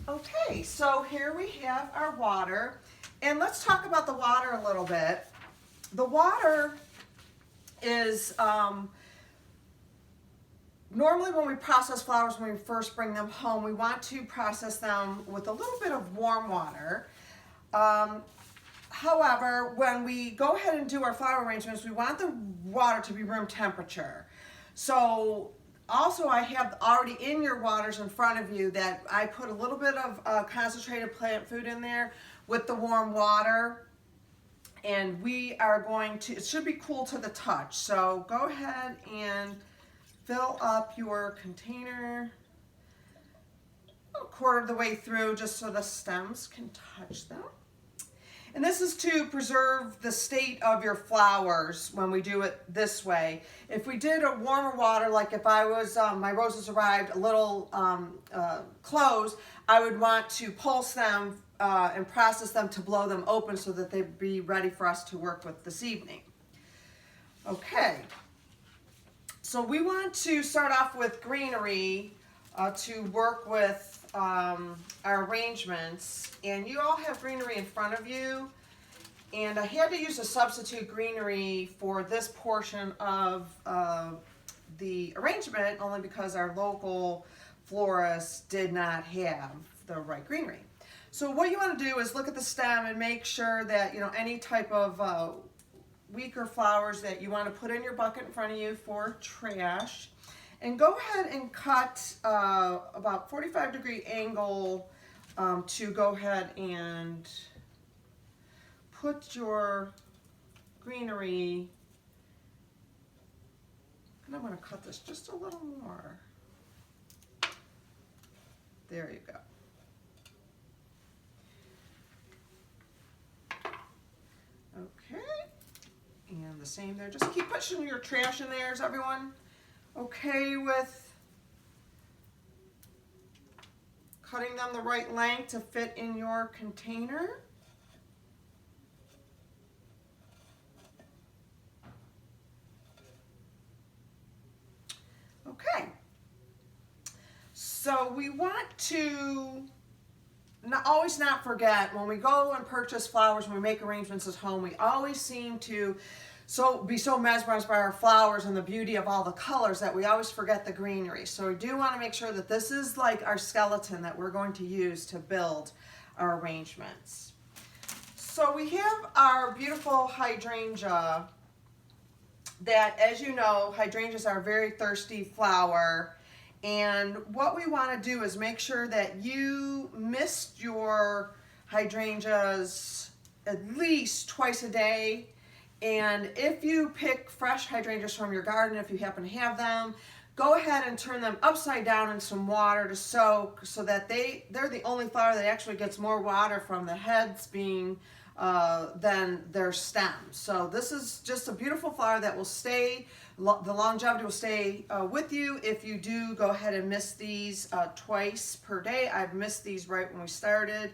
Okay, so here we have our water, and let's talk about the water a little bit. The water is normally when we process flowers, when we first bring them home, we want to process them with a little bit of warm water. However, when we go ahead and do our flower arrangements, we want the water to be room temperature. So also I have already in your waters in front of you that I put a little bit of concentrated plant food in there with the warm water. And we are going to, it should be cool to the touch. So go ahead and fill up your container a quarter of the way through just so the stems can touch them. And this is to preserve the state of your flowers when we do it this way. If we did a warmer water, like if I was, my roses arrived a little closed, I would want to pulse them and process them to blow them open so that they'd be ready for us to work with this evening. Okay, so we want to start off with Greenery to work with our arrangements, and you all have Greenery in front of you, and I had to use a substitute Greenery for this portion of the arrangement only because our local florist did not have the right Greenery. So what you want to do is look at the stem and make sure that, you know, any type of weaker flowers that you want to put in your bucket in front of you for trash. And go ahead and cut about 45-degree angle to go ahead and put your Greenery. And I'm going to cut this just a little more. There you go. Okay. And the same there. Just keep pushing your trash in there, is everyone okay with cutting them the right length to fit in your container? Okay, so we want to always not forget when we go and purchase flowers, when we make arrangements at home, we always seem to be so mesmerized by our flowers and the beauty of all the colors that we always forget the Greenery. So we do want to make sure that this is like our skeleton that we're going to use to build our arrangements. So we have our beautiful hydrangea that, as you know, hydrangeas are a very thirsty flower. And what we want to do is make sure that you mist your hydrangeas at least twice a day. And if you pick fresh hydrangeas from your garden, if you happen to have them, go ahead and turn them upside down in some water to soak so that they're the only flower that actually gets more water from the heads being than their stems. So this is just a beautiful flower that will stay, the longevity will stay with you if you do go ahead and mist these twice per day. I've missed these right when we started.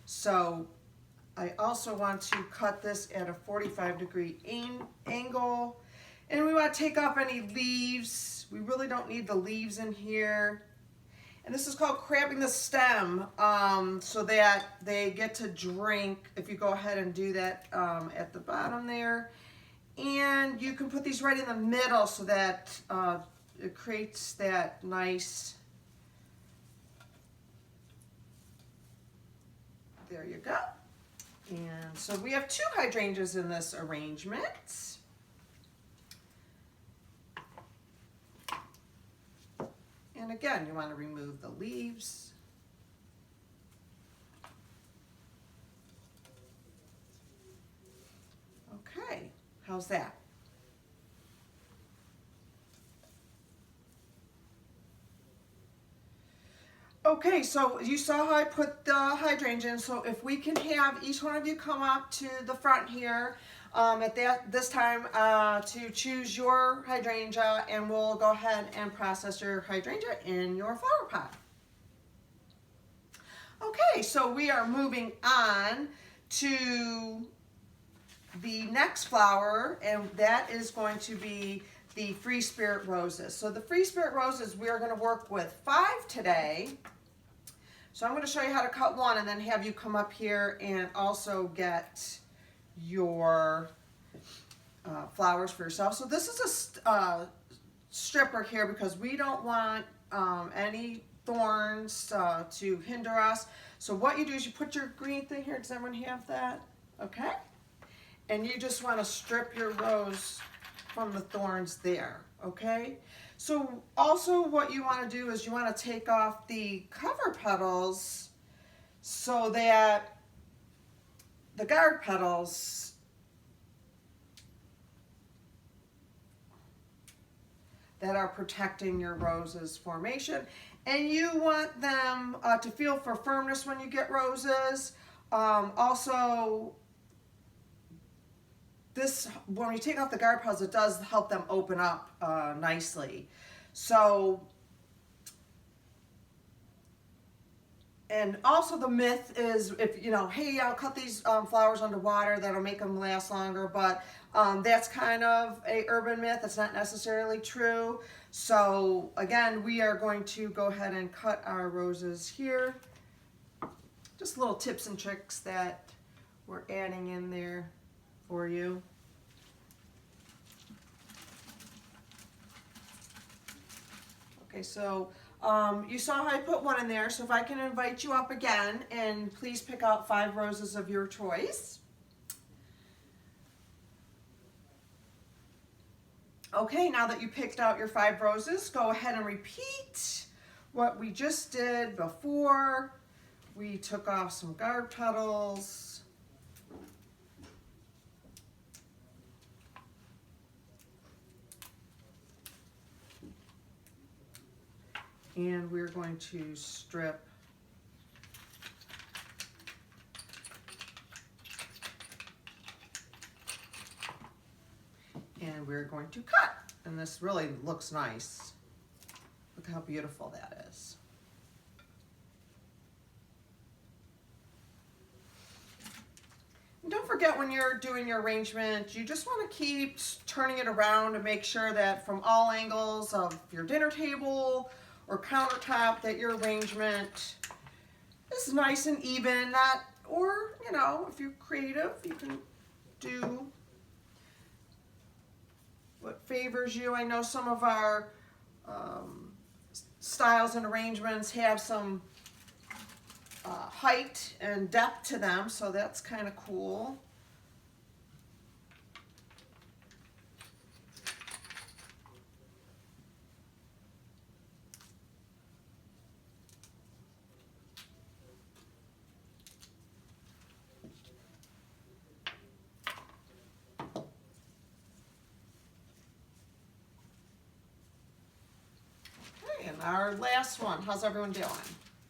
So I also want to cut this at a 45-degree angle. And we want to take off any leaves. We really don't need the leaves in here. And this is called crabbing the stem so that they get to drink if you go ahead and do that at the bottom there. And you can put these right in the middle so that it creates that nice, there you go. And so we have 2 hydrangeas in this arrangement. And again, you want to remove the leaves. Okay, how's that? Okay, so you saw how I put the hydrangea in. So if we can have each one of you come up to the front here at this time to choose your hydrangea, and we'll go ahead and process your hydrangea in your flower pot. Okay, so we are moving on to the next flower, and that is going to be the Free Spirit Roses. So the Free Spirit Roses, we are going to work with 5 today. So I'm going to show you how to cut one and then have you come up here and also get your flowers for yourself. So this is a stripper here because we don't want any thorns to hinder us. So what you do is you put your green thing here. Does everyone have that? Okay. And you just want to strip your rose from the thorns there. Okay. So also what you want to do is you want to take off the cover petals so that the guard petals that are protecting your rose's formation. And you want them to feel for firmness when you get roses. Also, this, when you take off the guard petals, it does help them open up nicely. So, and also the myth is, if you know, hey, I'll cut these flowers underwater, that'll make them last longer, but that's kind of a urban myth. It's not necessarily true. So again, we are going to go ahead and cut our roses here. Just little tips and tricks that we're adding in there for you. Okay, so you saw how I put one in there, so if I can invite you up again, and please pick out 5 roses of your choice. Okay, now that you picked out your 5 roses, go ahead and repeat what we just did before. We took off some guard petals. And we're going to strip and we're going to cut. And this really looks nice. Look how beautiful that is. And don't forget, when you're doing your arrangement, you just want to keep turning it around to make sure that from all angles of your dinner table or countertop that your arrangement is nice and even. Not, or you know, if you're creative, you can do what favors you. I know some of our styles and arrangements have some height and depth to them, so that's kind of cool. Okay, and our last one. How's everyone doing?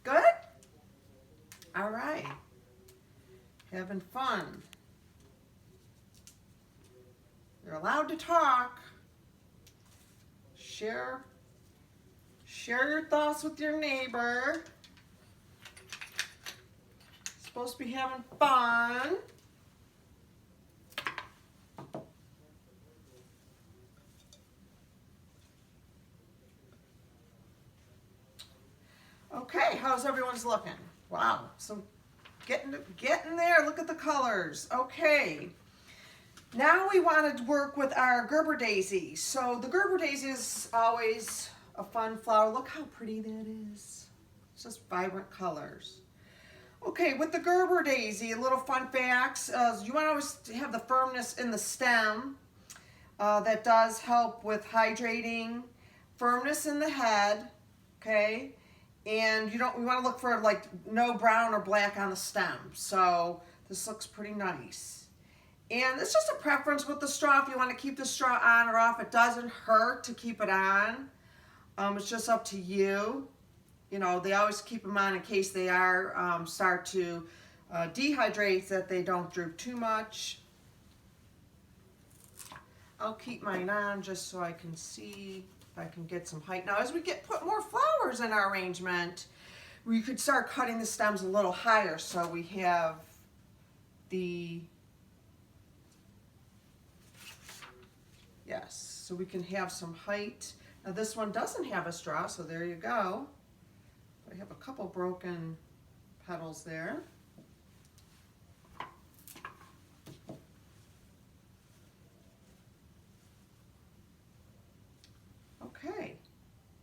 Good? All right. Having fun. You're allowed to talk. Share your thoughts with your neighbor. Supposed to be having fun. Okay, how's everyone's looking? Wow, so getting there. Look at the colors. Okay, now we want to work with our Gerber Daisy. So the Gerber Daisy is always a fun flower. Look how pretty that is. It's just vibrant colors. Okay, with the Gerber Daisy, a little fun facts. You want to always have the firmness in the stem. That does help with hydrating. Firmness in the head. Okay. And we want to look for like no brown or black on the stem. So this looks pretty nice. And it's just a preference with the straw. If you want to keep the straw on or off, it doesn't hurt to keep it on. It's just up to you. You know, they always keep them on in case they are start to dehydrate, that they don't droop too much. I'll keep mine on just so I can see if I can get some height. Now, as we put more flowers in our arrangement, we could start cutting the stems a little higher so we have so we can have some height. Now this one doesn't have a straw, so there you go. I have a couple broken petals there. Okay,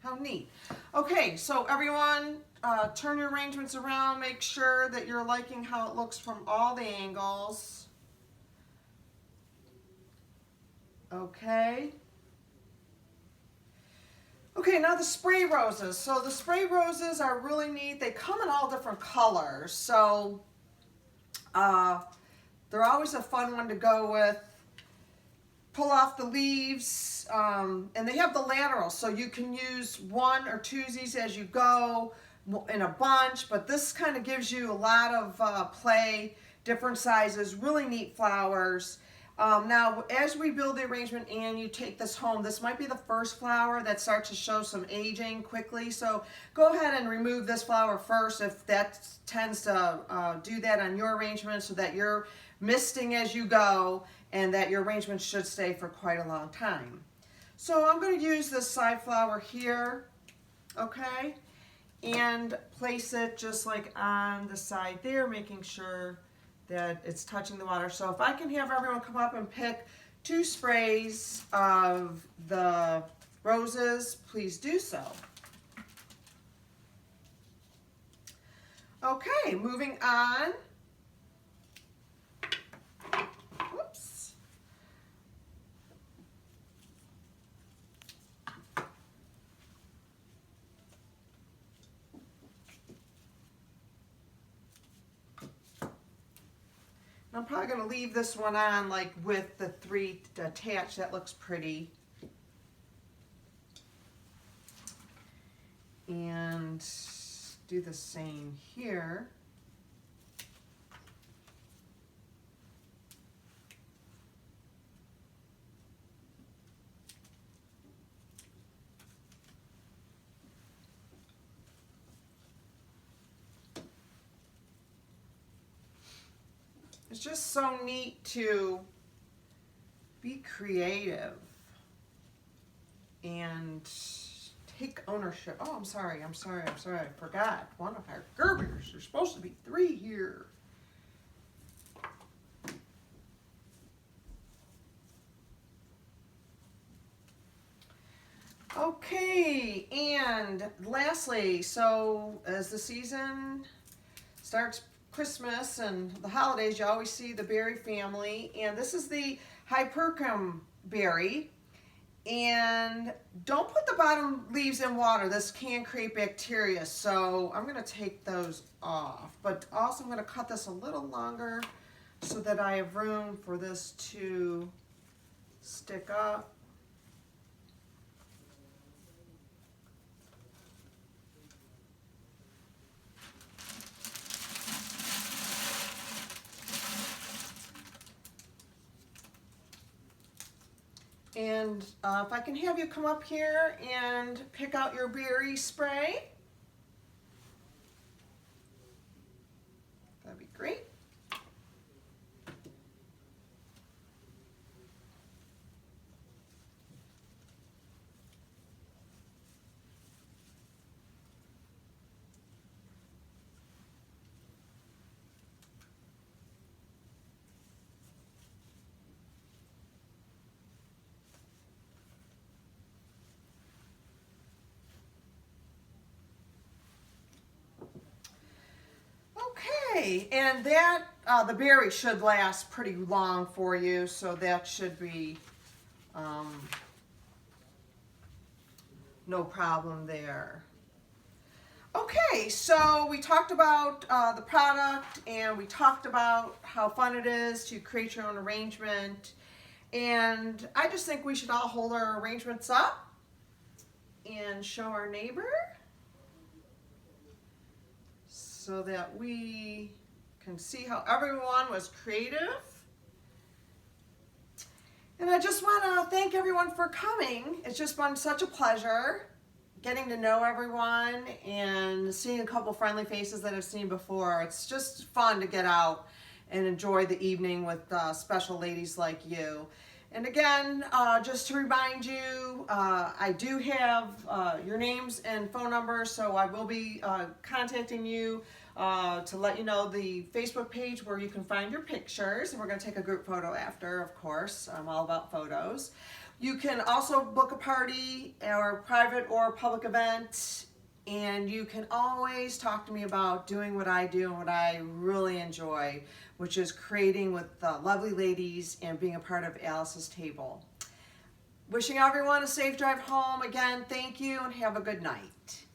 how neat. Okay, so everyone, turn your arrangements around. Make sure that you're liking how it looks from all the angles. Okay. Okay, now the spray roses. So the spray roses are really neat. They come in all different colors. So they're always a fun one to go with. Pull off the leaves, and they have the laterals, so you can use one or twosies as you go in a bunch, but this kind of gives you a lot of play, different sizes, really neat flowers. Now, as we build the arrangement and you take this home, this might be the first flower that starts to show some aging quickly, so go ahead and remove this flower first if that tends to do that on your arrangement, so that you're misting as you go and that your arrangement should stay for quite a long time. So I'm going to use this side flower here, okay, and place it just like on the side there, making sure that it's touching the water. So if I can have everyone come up and pick 2 sprays of the roses, please do so. Okay, moving on. Whoops. I'm probably going to leave this one on like with the 3 attached. That looks pretty. And do the same here. It's just so neat to be creative and take ownership. Oh, I'm sorry, I forgot one of our Gerbers. There's supposed to be 3 here. Okay, and lastly, so as the season starts, Christmas and the holidays, you always see the berry family, and this is the Hydrangea berry. And don't put the bottom leaves in water. This can create bacteria, so I'm going to take those off. But also I'm going to cut this a little longer so that I have room for this to stick up. And if I can have you come up here and pick out your berry spray, that'd be great. Okay, and that the berry should last pretty long for you, so that should be no problem there. Okay, so we talked about the product, and we talked about how fun it is to create your own arrangement, and I just think we should all hold our arrangements up and show our neighbor, so that we can see how everyone was creative. And I just want to thank everyone for coming. It's just been such a pleasure getting to know everyone and seeing a couple friendly faces that I've seen before. It's just fun to get out and enjoy the evening with special ladies like you. And again, just to remind you, I do have your names and phone numbers, so I will be contacting you to let you know the Facebook page where you can find your pictures. And we're going to take a group photo after, of course. I'm all about photos. You can also book a party or private or public event. And you can always talk to me about doing what I do and what I really enjoy, which is creating with lovely ladies and being a part of Alice's Table. Wishing everyone a safe drive home. Again, thank you and have a good night.